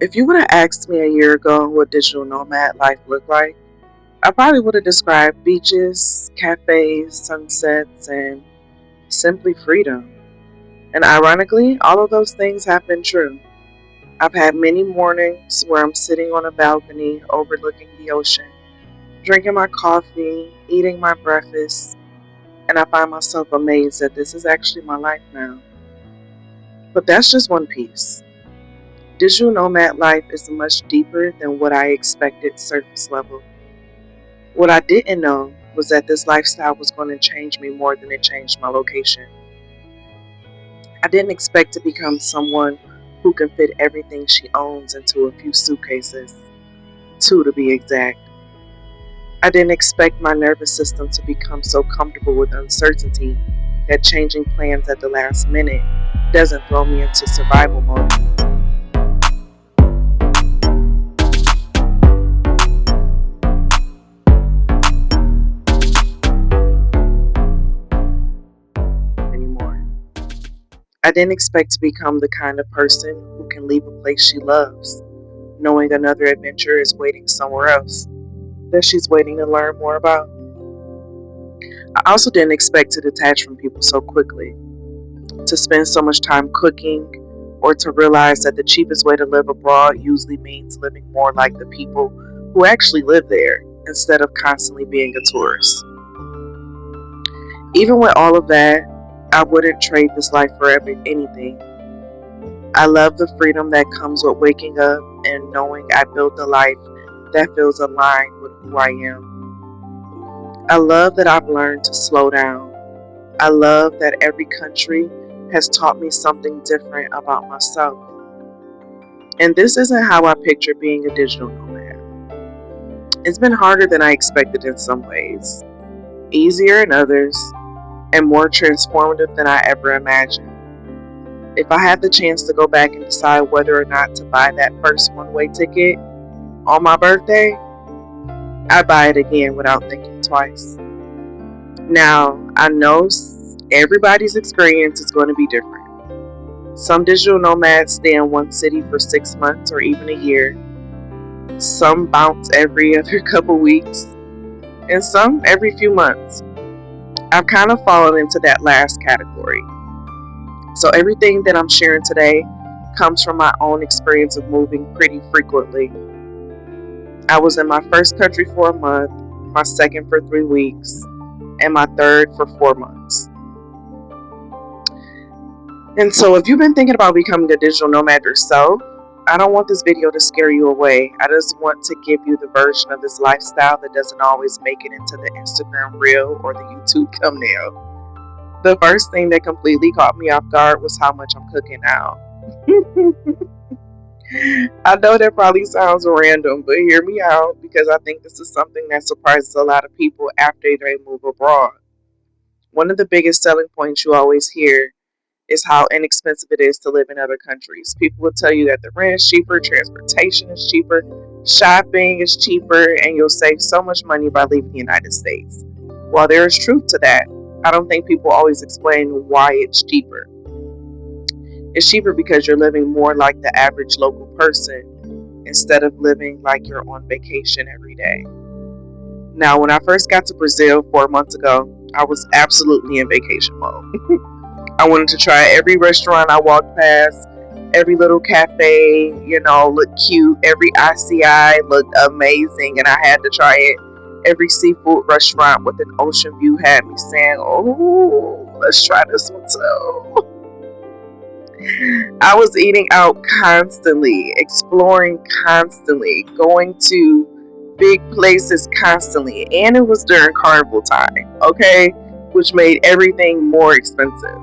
If you would have asked me a year ago what digital nomad life looked like, I probably would have described beaches, cafes, sunsets, and simply freedom. And ironically, all of those things have been true. I've had many mornings where I'm sitting on a balcony overlooking the ocean, drinking my coffee, eating my breakfast, and I find myself amazed that this is actually my life now. But that's just one piece. Digital nomad life is much deeper than what I expected surface level. What I didn't know was that this lifestyle was going to change me more than it changed my location. I didn't expect to become someone who can fit everything she owns into a few suitcases, two to be exact. I didn't expect my nervous system to become so comfortable with uncertainty that changing plans at the last minute doesn't throw me into survival mode anymore. I didn't expect to become the kind of person who can leave a place she loves, knowing another adventure is waiting somewhere else that she's waiting to learn more about. I also didn't expect to detach from people so quickly, to spend so much time cooking, or to realize that the cheapest way to live abroad usually means living more like the people who actually live there instead of constantly being a tourist. Even with all of that, I wouldn't trade this life for anything. I love the freedom that comes with waking up and knowing I built a life that feels aligned with who I am. I love that I've learned to slow down. I love that every country has taught me something different about myself. And this isn't how I picture being a digital nomad. It's been harder than I expected in some ways, easier in others, and more transformative than I ever imagined. If I had the chance to go back and decide whether or not to buy that first one way ticket on my birthday, I'd buy it again without thinking twice. Now, I know everybody's experience is going to be different. Some digital nomads stay in one city for 6 months or even a year. Some bounce every other couple weeks, and some every few months. I've kind of fallen into that last category. So everything that I'm sharing today comes from my own experience of moving pretty frequently. I was in my first country for a month, my second for 3 weeks, and my third for 4 months. And so if you've been thinking about becoming a digital nomad yourself, I don't want this video to scare you away. I just want to give you the version of this lifestyle that doesn't always make it into the Instagram reel or the YouTube thumbnail. The first thing that completely caught me off guard was how much I'm cooking now. I know that probably sounds random, but hear me out because I think this is something that surprises a lot of people after they move abroad. One of the biggest selling points you always hear is how inexpensive it is to live in other countries. People will tell you that the rent is cheaper, transportation is cheaper, shopping is cheaper, and you'll save so much money by leaving the United States. While there is truth to that, I don't think people always explain why it's cheaper. It's cheaper because you're living more like the average local person instead of living like you're on vacation every day. Now, when I first got to Brazil 4 months ago, I was absolutely in vacation mode. I wanted to try every restaurant I walked past, every little cafe, looked cute. Every ICI looked amazing, and I had to try it. Every seafood restaurant with an ocean view had me saying, "Oh, let's try this one too." I was eating out constantly, exploring constantly, going to big places constantly, and it was during carnival time, okay, which made everything more expensive.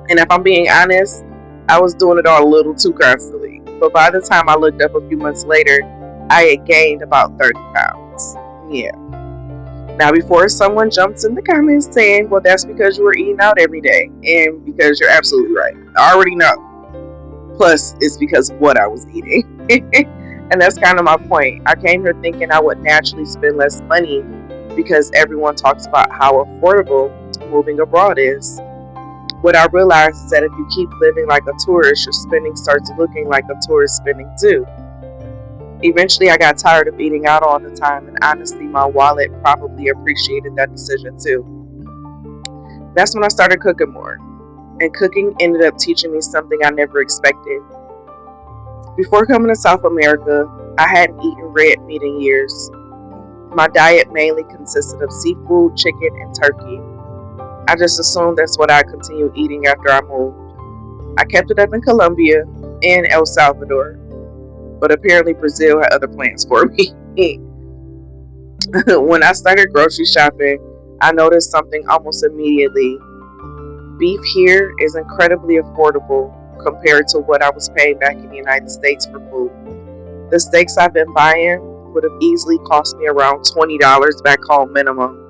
And if I'm being honest, I was doing it all a little too constantly. But by the time I looked up a few months later, I had gained about 30 pounds. Yeah. Now, before someone jumps in the comments saying, well, that's because you were eating out every day, and because you're absolutely right. I already know. Plus, it's because of what I was eating. And that's kind of my point. I came here thinking I would naturally spend less money because everyone talks about how affordable moving abroad is. What I realized is that if you keep living like a tourist, your spending starts looking like a tourist spending too. Eventually, I got tired of eating out all the time, and honestly, my wallet probably appreciated that decision too. That's when I started cooking more, and cooking ended up teaching me something I never expected. Before coming to South America, I hadn't eaten red meat in years. My diet mainly consisted of seafood, chicken, and turkey. I just assumed that's what I'd continue eating after I moved. I kept it up in Colombia and El Salvador, but apparently Brazil had other plans for me. When I started grocery shopping, I noticed something almost immediately. Beef here is incredibly affordable compared to what I was paying back in the United States for food. The steaks I've been buying would have easily cost me around $20 back home minimum,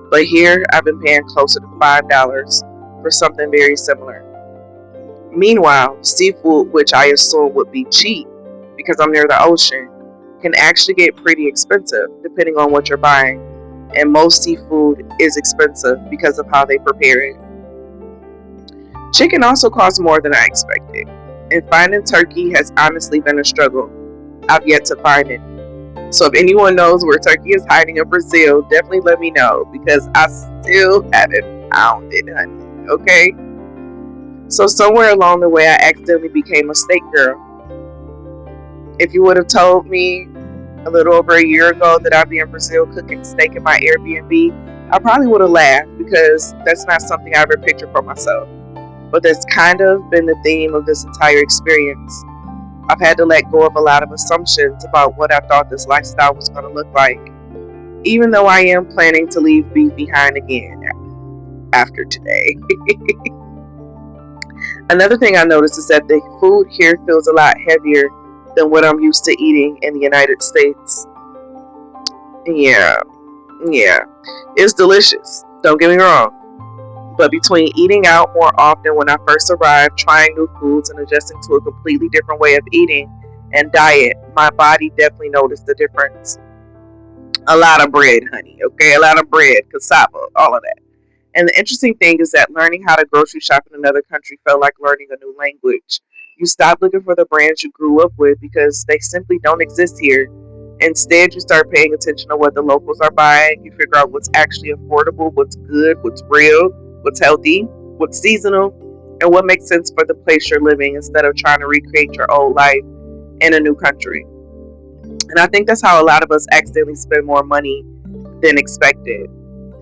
but here I've been paying closer to $5 for something very similar. Meanwhile, seafood, which I assume would be cheap because I'm near the ocean, can actually get pretty expensive depending on what you're buying. And most seafood is expensive because of how they prepare it. Chicken also costs more than I expected, and finding turkey has honestly been a struggle. I've yet to find it. So if anyone knows where turkey is hiding in Brazil, definitely let me know because I still haven't found it, honey. Okay? So somewhere along the way, I accidentally became a steak girl. If you would have told me a little over a year ago that I'd be in Brazil cooking steak in my Airbnb, I probably would have laughed because that's not something I ever pictured for myself. But that's kind of been the theme of this entire experience. I've had to let go of a lot of assumptions about what I thought this lifestyle was going to look like, even though I am planning to leave beef behind again after today. Another thing I noticed is that the food here feels a lot heavier than what I'm used to eating in the United States. Yeah, yeah. It's delicious, don't get me wrong. But between eating out more often when I first arrived, trying new foods, and adjusting to a completely different way of eating and diet, my body definitely noticed the difference. A lot of bread, honey, okay? A lot of bread, cassava, all of that. And the interesting thing is that learning how to grocery shop in another country felt like learning a new language. You stop looking for the brands you grew up with because they simply don't exist here. Instead, you start paying attention to what the locals are buying. You figure out what's actually affordable, what's good, what's real, what's healthy, what's seasonal, and what makes sense for the place you're living instead of trying to recreate your old life in a new country. And I think that's how a lot of us accidentally spend more money than expected.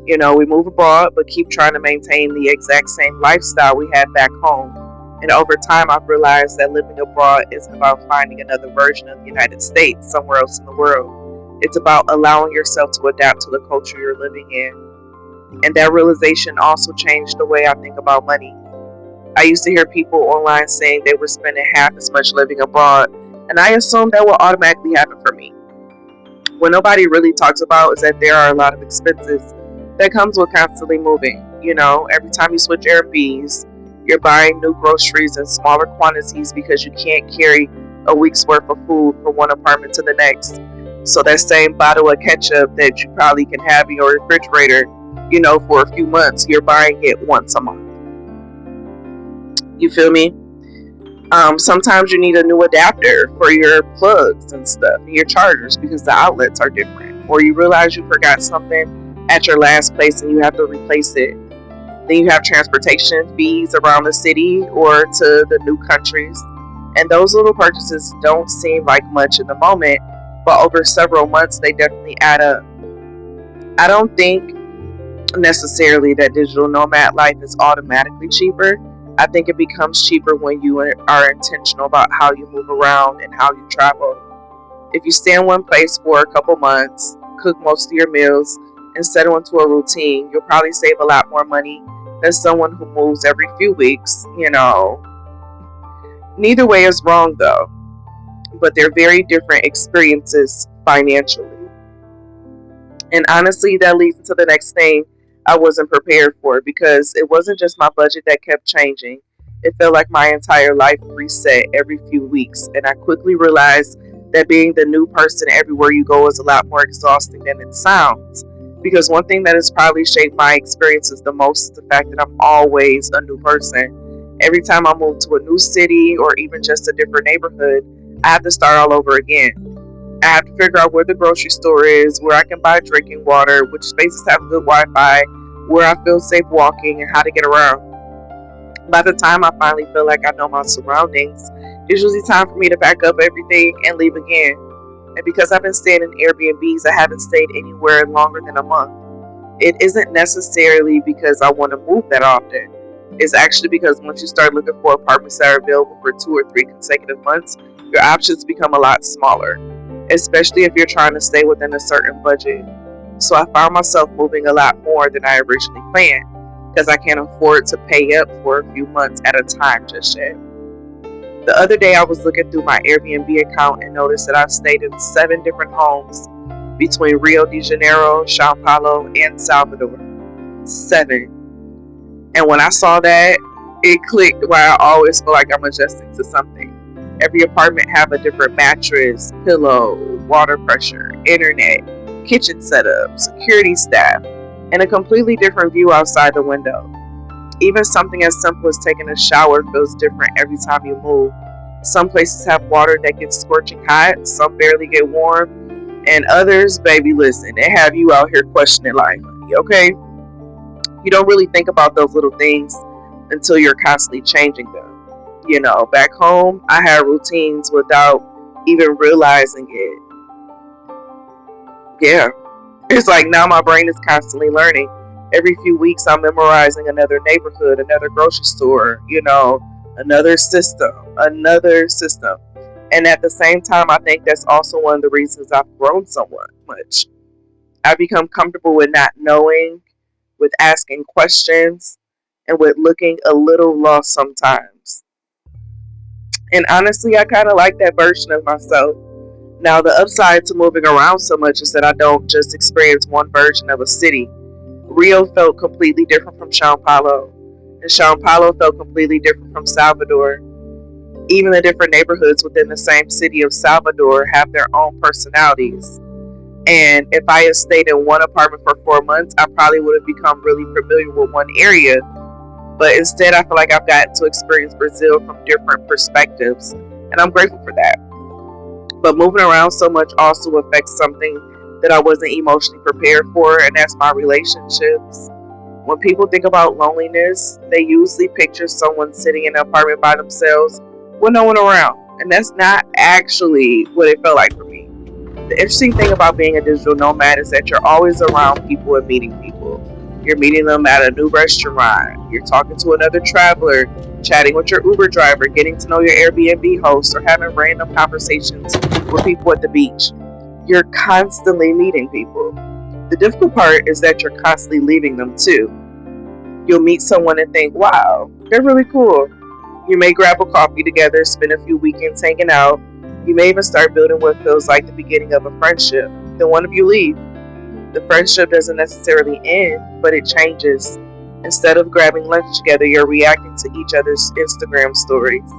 You know, we move abroad but keep trying to maintain the exact same lifestyle we had back home. And over time, I've realized that living abroad isn't about finding another version of the United States somewhere else in the world. It's about allowing yourself to adapt to the culture you're living in. And that realization also changed the way I think about money. I used to hear people online saying they were spending half as much living abroad, and I assumed that would automatically happen for me. What nobody really talks about is that there are a lot of expenses that comes with constantly moving. You know, every time you switch Airbnbs, you're buying new groceries in smaller quantities because you can't carry a week's worth of food from one apartment to the next. So that same bottle of ketchup that you probably can have in your refrigerator, you know, for a few months, you're buying it once a month. You feel me? Sometimes you need a new adapter for your plugs and stuff, your chargers, because the outlets are different. Or you realize you forgot something at your last place and you have to replace it. Then you have transportation fees around the city or to the new countries. And those little purchases don't seem like much in the moment, but over several months, they definitely add up. I don't think necessarily that digital nomad life is automatically cheaper. I think it becomes cheaper when you are intentional about how you move around and how you travel. If you stay in one place for a couple months, cook most of your meals, and settle into a routine, you'll probably save a lot more money than someone who moves every few weeks, you know. Neither way is wrong though, but they're very different experiences financially. And honestly, that leads into the next thing I wasn't prepared for because it wasn't just my budget that kept changing. It felt like my entire life reset every few weeks. And I quickly realized that being the new person everywhere you go is a lot more exhausting than it sounds. Because one thing that has probably shaped my experiences the most is the fact that I'm always a new person. Every time I move to a new city or even just a different neighborhood, I have to start all over again. I have to figure out where the grocery store is, where I can buy drinking water, which spaces have good Wi Fi, where I feel safe walking, and how to get around. By the time I finally feel like I know my surroundings, it's usually time for me to pack up everything and leave again. And because I've been staying in Airbnbs, I haven't stayed anywhere longer than a month. It isn't necessarily because I want to move that often. It's actually because once you start looking for apartments that are available for 2 or 3 consecutive months, your options become a lot smaller, especially if you're trying to stay within a certain budget. So I found myself moving a lot more than I originally planned because I can't afford to pay up for a few months at a time just yet. The other day, I was looking through my Airbnb account and noticed that I've stayed in 7 different homes between Rio de Janeiro, Sao Paulo, and Salvador. 7. And when I saw that, it clicked why I always feel like I'm adjusting to something. Every apartment have a different mattress, pillow, water pressure, internet, kitchen setup, security staff, and a completely different view outside the window. Even something as simple as taking a shower feels different every time you move. Some places have water that gets scorching hot, some barely get warm, and others, baby, listen, they have you out here questioning life. Okay? You don't really think about those little things until you're constantly changing them. Back home, I had routines without even realizing it. Yeah. It's like now my brain is constantly learning. Every few weeks, I'm memorizing another neighborhood, another grocery store, another system. And at the same time, I think that's also one of the reasons I've grown somewhat much. I've become comfortable with not knowing, with asking questions, and with looking a little lost sometimes. And honestly, I kind of like that version of myself. Now, the upside to moving around so much is that I don't just experience one version of a city. Rio felt completely different from Sao Paulo, and Sao Paulo felt completely different from Salvador. Even the different neighborhoods within the same city of Salvador have their own personalities. And if I had stayed in one apartment for 4 months, I probably would have become really familiar with one area. But instead, I feel like I've gotten to experience Brazil from different perspectives, and I'm grateful for that. But moving around so much also affects something that I wasn't emotionally prepared for, and that's my relationships. When people think about loneliness, they usually picture someone sitting in an apartment by themselves with no one around. And that's not actually what it felt like for me. The interesting thing about being a digital nomad is that you're always around people and meeting people. You're meeting them at a new restaurant, you're talking to another traveler, chatting with your Uber driver, getting to know your Airbnb host, or having random conversations with people at the beach. You're constantly meeting people. The difficult part is that you're constantly leaving them too. You'll meet someone and think, wow, they're really cool. You may grab a coffee together, spend a few weekends hanging out. You may even start building what feels like the beginning of a friendship. Then one of you leave. The friendship doesn't necessarily end, but it changes. Instead of grabbing lunch together, you're reacting to each other's Instagram stories.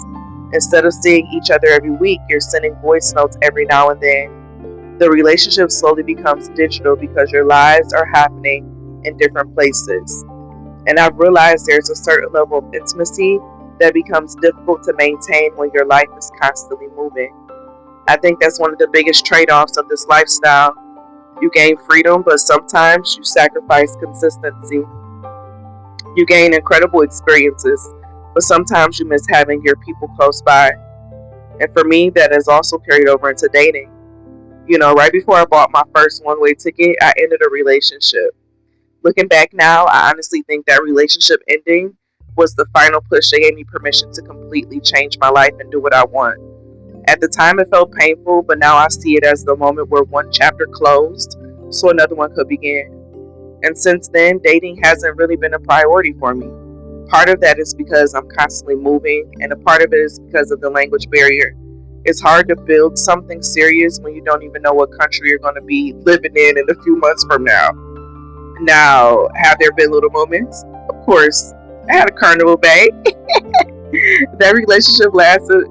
Instead of seeing each other every week, you're sending voice notes every now and then. The relationship slowly becomes digital because your lives are happening in different places. And I've realized there's a certain level of intimacy that becomes difficult to maintain when your life is constantly moving. I think that's one of the biggest trade offs of this lifestyle. You gain freedom, but sometimes you sacrifice consistency. You gain incredible experiences, but sometimes you miss having your people close by. And for me, that has also carried over into dating. Right before I bought my first one way ticket, I ended a relationship. Looking back now, I honestly think that relationship ending was the final push that gave me permission to completely change my life and do what I want. At the time, it felt painful, but now I see it as the moment where one chapter closed so another one could begin. And since then, dating hasn't really been a priority for me. Part of that is because I'm constantly moving, and a part of it is because of the language barrier. It's hard to build something serious when you don't even know what country you're going to be living in a few months from now. Now, have there been little moments? Of course. I had a carnival bag. That relationship lasted,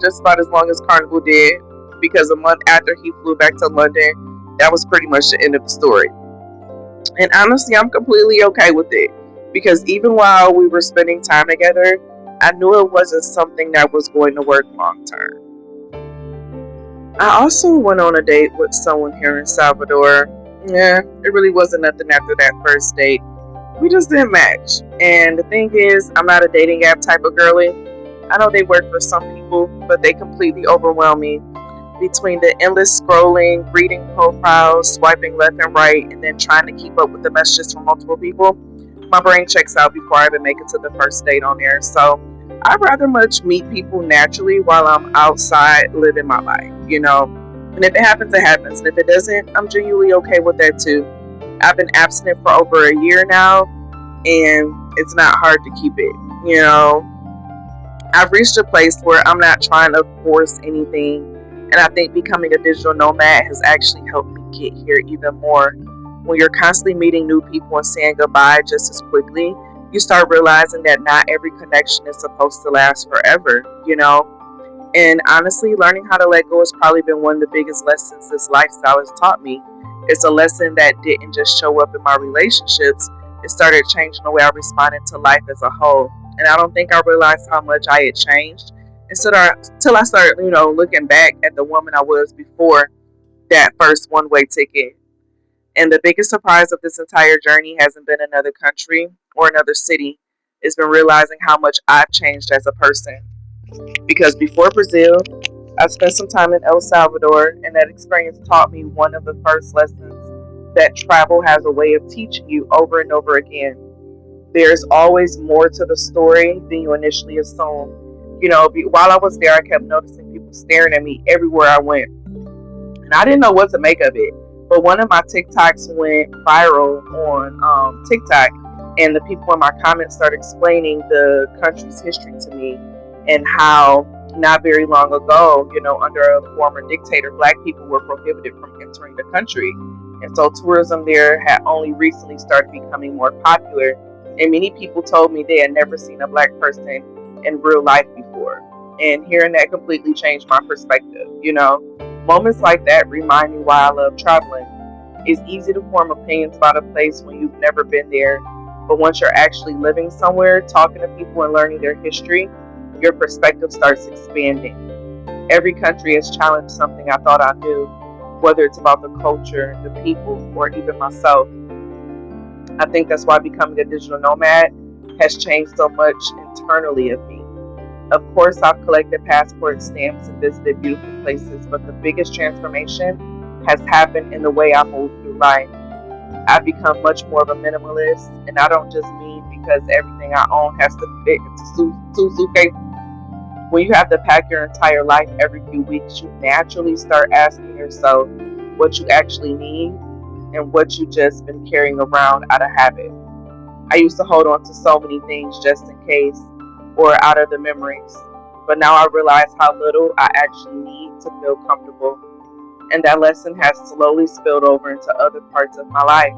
just about as long as Carnival did. Because a month after he flew back to London, that was pretty much the end of the story. And honestly, I'm completely okay with it because even while we were spending time together, I knew it wasn't something that was going to work long term. I also went on a date with someone here in Salvador. Yeah, it really wasn't nothing after that first date. We just didn't match. And the thing is, I'm not a dating app type of girly. I know they work for some people, but they completely overwhelm me. Between the endless scrolling, reading profiles, swiping left and right, and then trying to keep up with the messages from multiple people, my brain checks out before I even make it to the first date on there. So I'd rather much meet people naturally while I'm outside living my life, you know. And if it happens, it happens. And if it doesn't, I'm genuinely okay with that too. I've been abstinent for over a year now, and it's not hard to keep it, you know. I've reached a place where I'm not trying to force anything, and I think becoming a digital nomad has actually helped me get here even more. When you're constantly meeting new people and saying goodbye just as quickly, you start realizing that not every connection is supposed to last forever, you know? And honestly, learning how to let go has probably been one of the biggest lessons this lifestyle has taught me. It's a lesson that didn't just show up in my relationships, it started changing the way I responded to life as a whole. And I don't think I realized how much I had changed until I started, looking back at the woman I was before that first one way ticket. And the biggest surprise of this entire journey hasn't been another country or another city. It's been realizing how much I've changed as a person. Because before Brazil, I spent some time in El Salvador, and that experience taught me one of the first lessons that travel has a way of teaching you over and over again. There's always more to the story than you initially assume. While I was there, I kept noticing people staring at me everywhere I went, and I didn't know what to make of it. But one of my TikToks went viral on TikTok, and the people in my comments started explaining the country's history to me and how not very long ago, under a former dictator, black people were prohibited from entering the country. And so tourism there had only recently started becoming more popular. And many people told me they had never seen a black person in real life before. And hearing that completely changed my perspective. Moments like that remind me why I love traveling. It's easy to form opinions about a place when you've never been there, but once you're actually living somewhere, talking to people and learning their history, your perspective starts expanding. Every country has challenged something I thought I knew, whether it's about the culture, the people, or even myself. I think that's why becoming a digital nomad has changed so much internally of me. Of course, I've collected passport stamps and visited beautiful places, but the biggest transformation has happened in the way I move through life. I've become much more of a minimalist, and I don't just mean because everything I own has to fit into two suitcases. When you have to pack your entire life every few weeks, you naturally start asking yourself what you actually need and what you just been carrying around out of habit. I used to hold on to so many things just in case or out of the memories. But now I realize how little I actually need to feel comfortable. And that lesson has slowly spilled over into other parts of my life.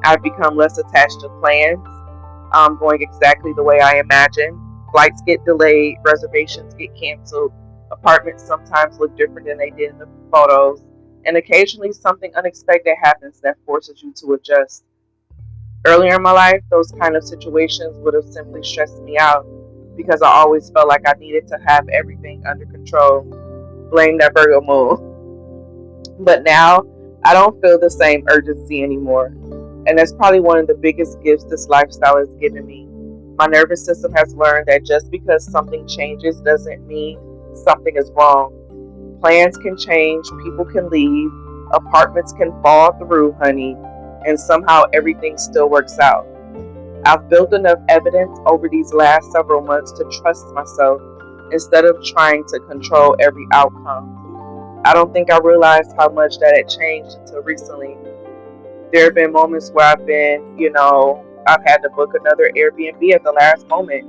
I've become less attached to plans, going exactly the way I imagine. Flights get delayed, reservations get canceled, apartments sometimes look different than they did in the photos, and occasionally something unexpected happens that forces you to adjust. Earlier in my life, those kind of situations would have simply stressed me out because I always felt like I needed to have everything under control. Blame that Virgo moon. But now, I don't feel the same urgency anymore. And that's probably one of the biggest gifts this lifestyle has given me. My nervous system has learned that just because something changes doesn't mean something is wrong. Plans can change, people can leave, apartments can fall through, honey, and somehow everything still works out. I've built enough evidence over these last several months to trust myself instead of trying to control every outcome. I don't think I realized how much that had changed until recently. There have been moments where I've had to book another Airbnb at the last moment,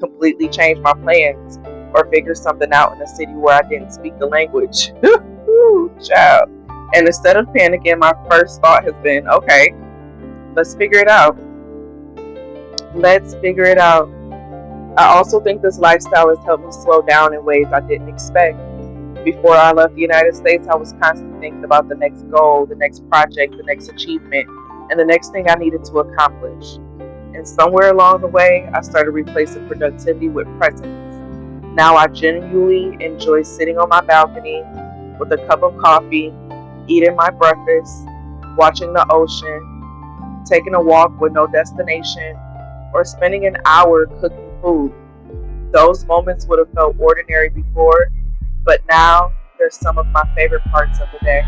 completely change my plans, or figure something out in a city where I didn't speak the language. Ooh, child. And instead of panicking, my first thought has been, okay, let's figure it out. Let's figure it out. I also think this lifestyle has helped me slow down in ways I didn't expect. Before I left the United States, I was constantly thinking about the next goal, the next project, the next achievement. and the next thing I needed to accomplish. And somewhere along the way, I started replacing productivity with presence. Now I genuinely enjoy sitting on my balcony with a cup of coffee, eating my breakfast, watching the ocean, taking a walk with no destination, or spending an hour cooking food. Those moments would have felt ordinary before, but now they're some of my favorite parts of the day.